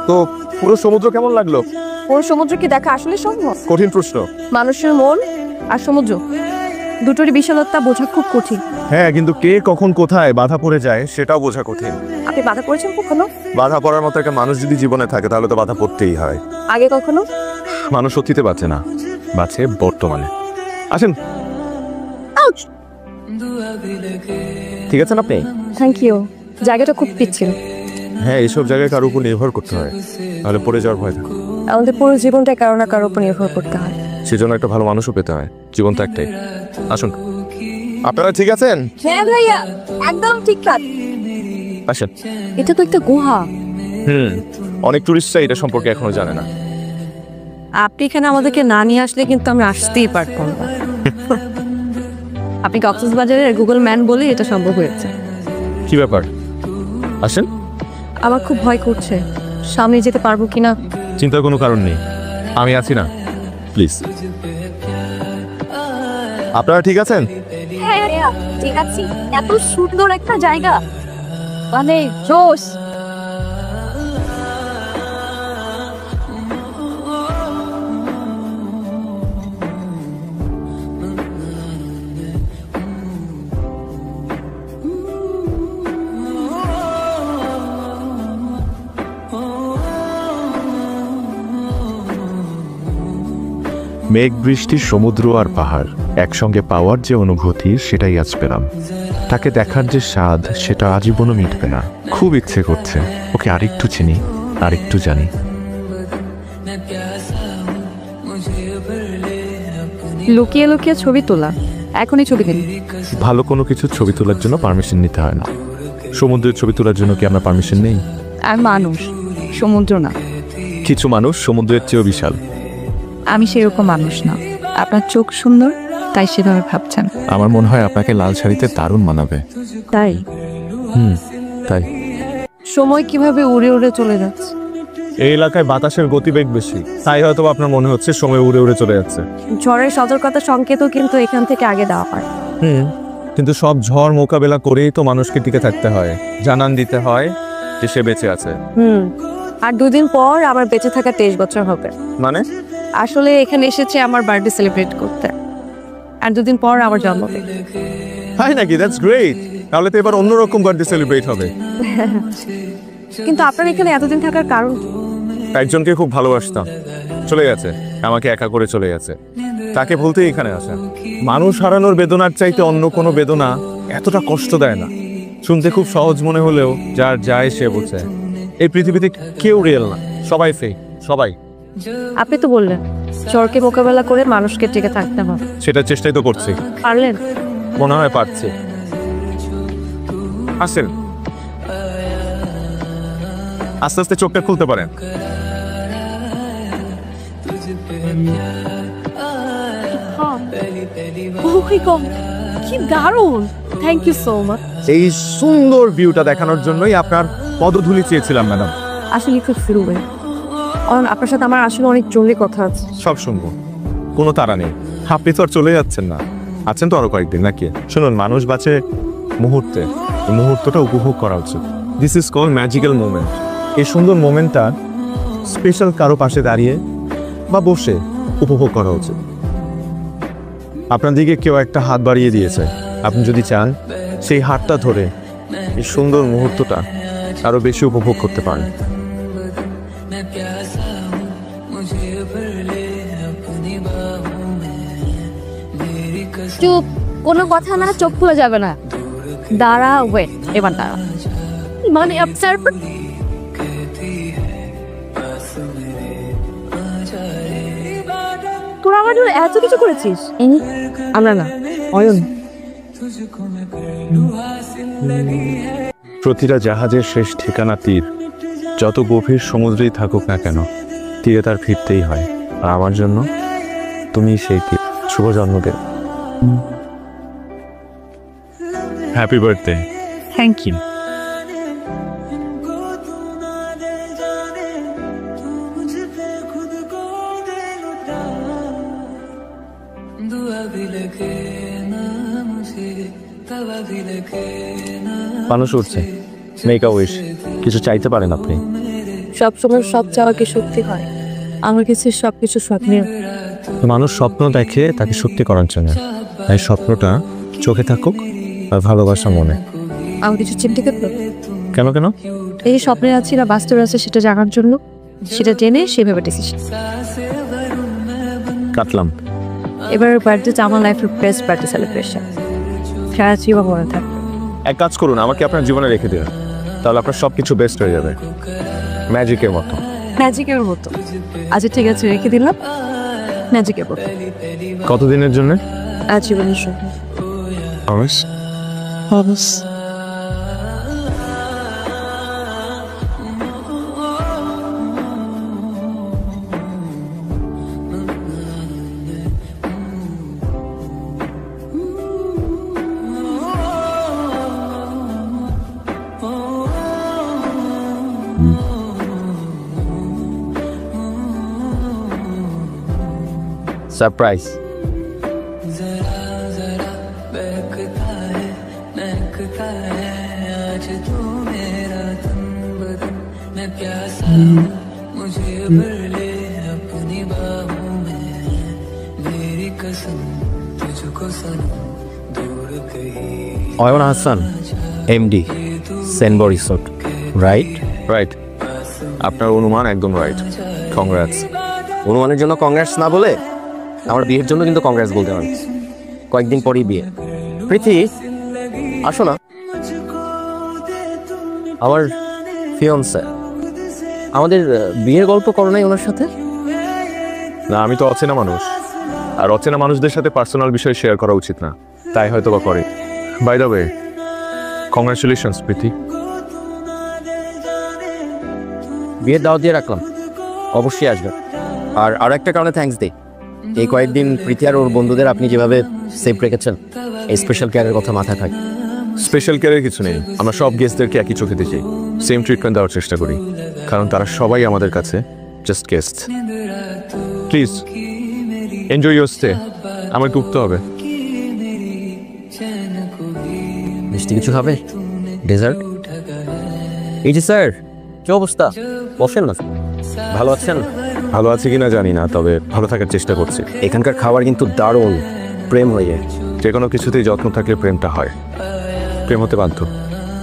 তো পুরো সমুদ্র কেমন লাগলো? পুরো সমুদ্র কি দেখা আসলে সম্ভব? কঠিন প্রশ্ন। মানুষের মন আর সমুদ্র দুটোরই বিশালতা বোঝা খুব কঠিন। হ্যাঁ, কিন্তু কে কখন কোথায় বাধা পড়ে যায় সেটাও বোঝা কঠিন। আপনি বাধা পড়েছেন কখনো? বাধা পড়ার মতো একটা মানুষ যদি জীবনে থাকে তাহলে তো বাধা পড়তেই হয়। আগে কখনো? মানুষ অতীতে বাঁচে না, বাঁচে বর্তমানে। আসেন। ঠিক আছেন আপনি? Thank you. জায়গাটা খুব পিচ্ছিল। হ্যাঁ, এইসব জায়গায় কারোর উপর নির্ভর করতে হয়, তাহলে পড়ে যাওয়ার ভয় থাকে। আমাদের পুরো জীবনটা কারো না কারোর উপর নির্ভর করতে হয়। সেজন্য একটা ভালো মানুষও পেতে হয়। জীবন তো একটাই। আসুন। আপনারা ঠিক আছেন? হ্যাঁ ভাইয়া, একদম ঠিকঠাক। আসেন। এটা তো একটা গুহা। অনেক টুরিস্টরা এটা সম্পর্কে এখনো জানে না। আপনি এখানে আমাদেরকে না নিয়ে আসলে কিন্তু আমরা আসতেই পারতাম না। আপনি কক্সবাজারের গুগল ম্যান বলে এটা সম্ভব হয়েছে। কি ব্যাপার? আসেন। আমার খুব ভয় করছে, সামনে যেতে পারবো কিনা। চিন্তার কোনো কারণ নেই, আমি আছি না, প্লিজ। আপনারা ঠিক আছেন? হ্যাঁ ঠিক আছে। এত সুন্দর একটা জায়গা, মানে জোশ। মেঘ, বৃষ্টি, সমুদ্র আর পাহাড় একসঙ্গে পাওয়ার যে অনুভূতি, সেটাই আজ পেলাম। তাকে দেখার যে স্বাদ, সেটা আজীবনও মিটবে না। খুব ইচ্ছে করছে ওকে আরেকটু চিনি, আরেকটু জানি। লুকিয়ে লুকিয়ে ছবি তোলা, এখনই ছবি দিন। ভালো কোনো কিছু ছবি তোলার জন্য পারমিশন নিতে হয় না। সমুদ্রের ছবি তোলার জন্য কি আমরা পারমিশন নেই? আর মানুষ, সমুদ্র না। কিছু মানুষ সমুদ্রের চেয়েও বিশাল। আমি সেরকম মানুষ না। আপনার চোখ সুন্দর, তাই সেভাবে ভাবছেন। আমার মনে হয় আপনাকে লাল শাড়িতে দারুণ মানাবে। তাই? তাই। সময় কিভাবে উড়ে উড়ে চলে যাচ্ছে। এই এলাকায় বাতাসের গতিবেগ বেশি, তাই হয়তো আপনার মনে হচ্ছে সময় উড়ে উড়ে চলে যাচ্ছে। ঝড়ের সতর্কতা সংকেতও কিন্তু এখান থেকে আগে দেওয়া হয়। কিন্তু সব ঝড় মোকাবেলা করেই তো মানুষকে টিকে থাকতে হয়, জানান দিতে হয় যে সে বেঁচে আছে। আর দুদিন পর আমার বেঁচে থাকা 23 বছর হবে। মানে? আসলে এখানে এসেছে আমার বার্থডে সেলিব্রেট করতে, আর দুদিন পর আমার জন্মদিন। হাই নাকি? That's great. তাহলে তো এবার অন্যরকম বার্থডে সেলিব্রেট হবে। কিন্তু আপনার এখানে এতদিন থাকার কারণ কি? একজনকে খুব ভালোবাসতাম, চলে গেছে, আমাকে একা করে চলে গেছে। তাকে ভুলতেই এখানে আসা। মানুষ হারানোর বেদনার চাইতে অন্য কোনো বেদনা এতটা কষ্ট দেয় না। শুনতে খুব সহজ মনে হলেও যার যায় সে বোঝে। এই পৃথিবীতে কেউ রিয়েল না, সবাই ফেক, সবাই। আপনি তো বললেন ঝড়কে মোকাবেলা করে মানুষকে টিকে থাকতে হবে। সেটা চেষ্টাই তো করছি। পারলেন? মনে হয় পারছি। আসেন, আস্তে আস্তে চোখটা খুলতে পারেন। কি দারুণ, থ্যাংক ইউ সো মাচ। এই সুন্দর ভিউটা দেখানোর জন্যই আপনার পদধূলি চেয়েছিলাম ম্যাডাম। আসলে খুব ফিরবে, কারণ আপনার সাথে আমার আসলে অনেক জরুরি কথা আছে। সব শুনবো, কোনো তাড়া নেই। আপনি তো আর চলে যাচ্ছেন না, আছেন তো আরো কয়েকদিন নাকি? শুনুন, মানুষ বাঁচে মুহূর্তে, এই মুহূর্তটা উপভোগ করা উচিত। This is call magical moment. এই সুন্দর মোমেন্টটা স্পেশাল কারো পাশে দাঁড়িয়ে বা বসে উপভোগ করা উচিত। আপনার দিকে কেউ একটা হাত বাড়িয়ে দিয়েছে, আপনি যদি চান সেই হাতটা ধরে এই সুন্দর মুহূর্তটা আরো বেশি উপভোগ করতে পারেন। চুপ, কোনো কথা না, চোখ খুলে যাবে না। দাঁড়া, ওয়েট, এবার দাঁড়া। মানে অবজার্ভ। তোরা আমার জন্য এত কিছু করেছিস। আমরা না, অয়ন। প্রতিটা জাহাজের শেষ ঠিকানা তীর। যত গভীর সমুদ্রেই থাকুক না কেন, তীরে তার ফিরতেই হয়। আর আমার জন্য তুমি সেই তীর। শুভ জন্মদিন। Happy birthday. Thank you. মানুষ উঠছে, মেক আ উইশ। কিছু চাইতে পারেন আপনি। সবসময় সব চাওয়া কি সত্যি হয়? আমার কাছে সবকিছু স্বপ্নের। মানুষ স্বপ্ন দেখে তাকে সত্যি করার জন্য, তাই স্বপ্নটা চোখে থাকুক আর ভালোবাসা মনে। আমার কিছু চিন্তা করলো কেন কেন? এই যে স্বপ্নের আছে না বাস্তবে আছে সেটা জানার জন্য, সেটা জেনে সেভাবে ডিসিশন। কাটলাম। এবার বার্থডে আমার লাইফের বেস্ট বার্থডে সেলিব্রেশন, সারা জীবন মনে থাকবে। এক কাজ করুন, আমাকে আপনার জীবনে রেখে দিন, তাহলে আপনার সব কিছু বেস্ট হয়ে যাবে, ম্যাজিকের মতো। ম্যাজিকের মতো? আচ্ছা ঠিক আছে, রেখে দিলাম ম্যাজিকের মতো। কতদিনের জন্য? আজীবনের জন্য। সারপ্রাইজ। অয়ন হাসান, এমডি, সেনবো রিসোর্ট, রাইট? রাইট, আপনার অনুমান একদম রাইট। কংগ্রাটস। অনুমানের জন্য কংগ্রেস না বলে আমার বিয়ের জন্য কিন্তু কংগ্রেস বলতে পারি। কয়েকদিন পরেই বিয়ে। প্রীতি, আসো না। আমার ফিয়ন্সে, আমাদের বিয়ের গল্প করো নাই ওনার সাথে? না, আমি তো অচেনা মানুষ, আর অচেনা মানুষদের সাথে পার্সোনাল বিষয় শেয়ার করা উচিত না, তাই হয়তো বা করে। বাই দ্য ওয়ে, কংগ্রাচুলেশনস প্রীতি। বিয়ের দাওয়াত দিয়ে রাখলাম, অবশ্যই আসবে। আর আরও একটা কারণে থ্যাঙ্কস দিই, এই কয়েকদিন প্রীতি আর ওর বন্ধুদের আপনি যেভাবে সেফ রেখেছেন, এই স্পেশাল কেয়ারের কথা মাথায় থাকে। স্পেশাল কেয়ারের কিছু নেই, আমরা সব গেস্টদেরকে একই চোখে দেখি, সেম ট্রিটমেন্ট দেওয়ার চেষ্টা করি, কারণ তারা সবাই আমাদের কাছে just guest. Please enjoy your stay. আমার উঠতে হবে। মিষ্টি কিছু খাবে? ডেজার্ট? এই যে স্যার, কি অবস্থা? বসেন না। ভালো আছেন? ভালো আছি কিনা জানি না, তবে ভালো থাকার চেষ্টা করছি। এখানকার খাবার কিন্তু দারুণ, প্রেম হয়ে যায়। যে কোনো কিছুতেই যত্ন থাকলে প্রেমটা হয়, প্রেম হতে বাধ্য।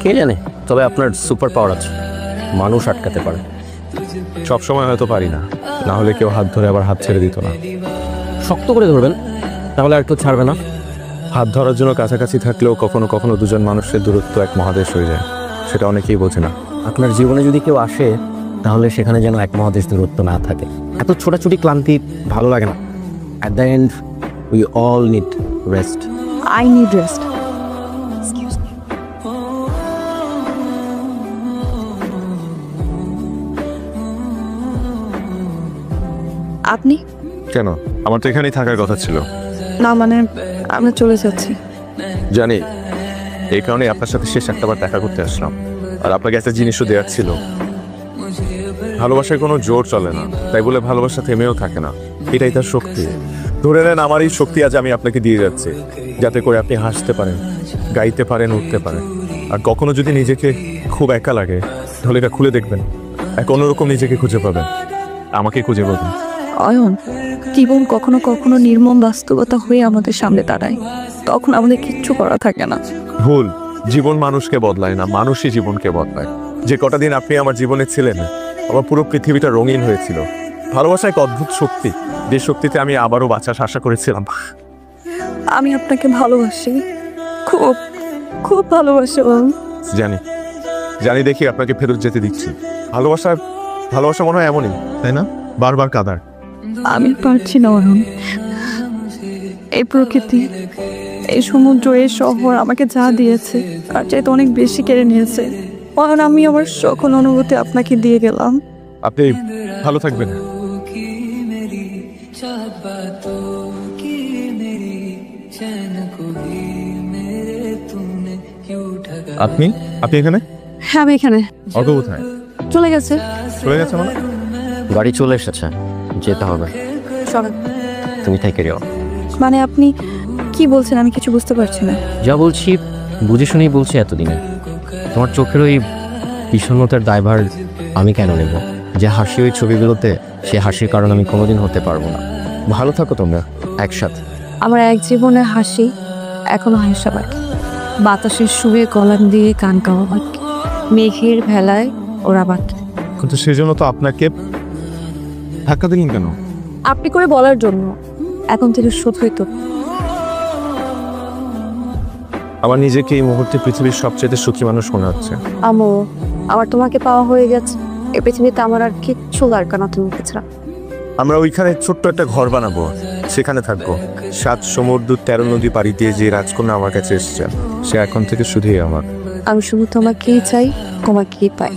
কে জানে, তবে আপনার সুপার পাওয়ার আছে, মানুষ আটকাতে পারে। সবসময় হয়তো পারি না, না হলে কেউ হাত ধরে আবার হাত ছেড়ে দিত না। শক্ত করে ধরবেন, তাহলে আর কেউ ছাড়বে না। হাত ধরার জন্য কাছাকাছি থাকলেও কখনো কখনো দুজন মানুষের দূরত্ব এক মহাদেশ হয়ে যায়, সেটা অনেকেই বোঝে না। আপনার জীবনে যদি কেউ আসে, তাহলে সেখানে যেন এক মহাদেশ দূরত্ব না থাকে। এত ছোটাছুটি ক্লান্তি ভালো লাগে না। At the end we all need rest. I need rest. আপনি? কেন? আমার তো এখানেই থাকার কথা ছিল। না মানে আমরা চলে যাচ্ছি। জানি, এই কারণে আপনার সাথে শেষ একটাবার দেখা করতে আসলাম, আর আপনাকে একটা জিনিসও দেওয়ার ছিল। ভালোবাসায় কোনো জোর চলে না, তাই বলে ভালোবাসা থেমেও থাকে না, এটাই তার শক্তি। ধরে নেন আমার এই শক্তি আজ আমি আপনাকে দিয়ে যাচ্ছি, যাতে করে আপনি হাসতে পারেন, গাইতে পারেন, উঠতে পারেন। আর কখনো যদি নিজেকে খুব একা লাগে, তাহলে এটা খুলে দেখবেন, এক অন্যরকম নিজেকে খুঁজে পাবেন। আমাকে খুঁজে পাবেন। অয়ন, জীবন কখনো কখনো নির্মম বাস্তবতা হয়ে আমাদের সামনে দাঁড়ায়, তখন আমাদের কিচ্ছু করা থাকে না। ভুল। জীবন মানুষকে বদলায় না, মানুষই জীবনকে বদলায়। যে কটা দিন আপনি আমার জীবনে ছিলেন, আমার পুরো পৃথিবীটা রঙিন হয়েছিল। ভালোবাসা এক অদ্ভুত শক্তি, যে শক্তিতে আমি আবারও বাঁচার আশা করেছিলাম। আমি আপনাকে ভালোবাসি, খুব খুব ভালোবাসি। জানি জানি, দেখি আপনাকে ফেরত যেতে দিচ্ছি। ভালোবাসা মনে হয় এমনই, তাই না? বারবার কাঁদার। আমি পারছি না অয়ন। এই প্রকৃতি, এই সমুদ্র, এই শহর আমাকে যা দিয়েছে তার চাইতে অনেক বেশি কেড়ে নিয়েছে। অয়ন, আমি আমার সকল অনুভূতি আপনাকে দিয়ে গেলাম। আপনি ভালো থাকবেন। আপনি আপনি এখানে? হ্যাঁ আমি এখানে। অর্ক কোথায়? চলে গেছে। চলে গেছে মানে? গাড়ি চলে এসেছে, যেতে হবে। চলেন। তুমি থেকে যাও। মানে আপনি কি বলছেন আমি কিছু বুঝতে পারছি না। যা বলছি বুঝে শুনেই বলছি। এতদিনে তোমার চোখের ওই বিষণ্ণতার দায়ভার আমি কেন নেব? যে হাসি ওই ছবিগুলোতে, সে হাসির কারণ আমি কোনোদিন হতে পারবো না। ভালো থাকো তোমরা একসাথে। আমার এক জীবনের হাসি এখনো হাসা বাকি, বাতাসের সুরে কলাম দিয়ে কান কাওয়া বাকি, মেঘের ভেলায় ওরা বাকি। কিন্তু সেজন্য তো আপনাকে ধাক্কা দিলেন কেন? আপনি করে বলার জন্য এখন থেকে শোধ হইতো। আমার নিজেকে এই মুহূর্তে পৃথিবীর সবচেয়ে সুখী মানুষ মনে হচ্ছে। আমার তোমাকে পাওয়া হয়ে গেছে, এ পৃথিবীতে আমার আর কিচ্ছু দরকার না তুমি ছাড়া। আমরা ওইখানে ছোট্ট একটা ঘর বানাবো, সেখানে থাকবো। 7 সমুদ্র 13 নদী পাড়ি দিয়ে যে রাজকন্যা আমার কাছে এসেছে, সে এখন থেকে শুধুই আমার। আমি শুধু তোমাকেই চাই, তোমাকেই পাই।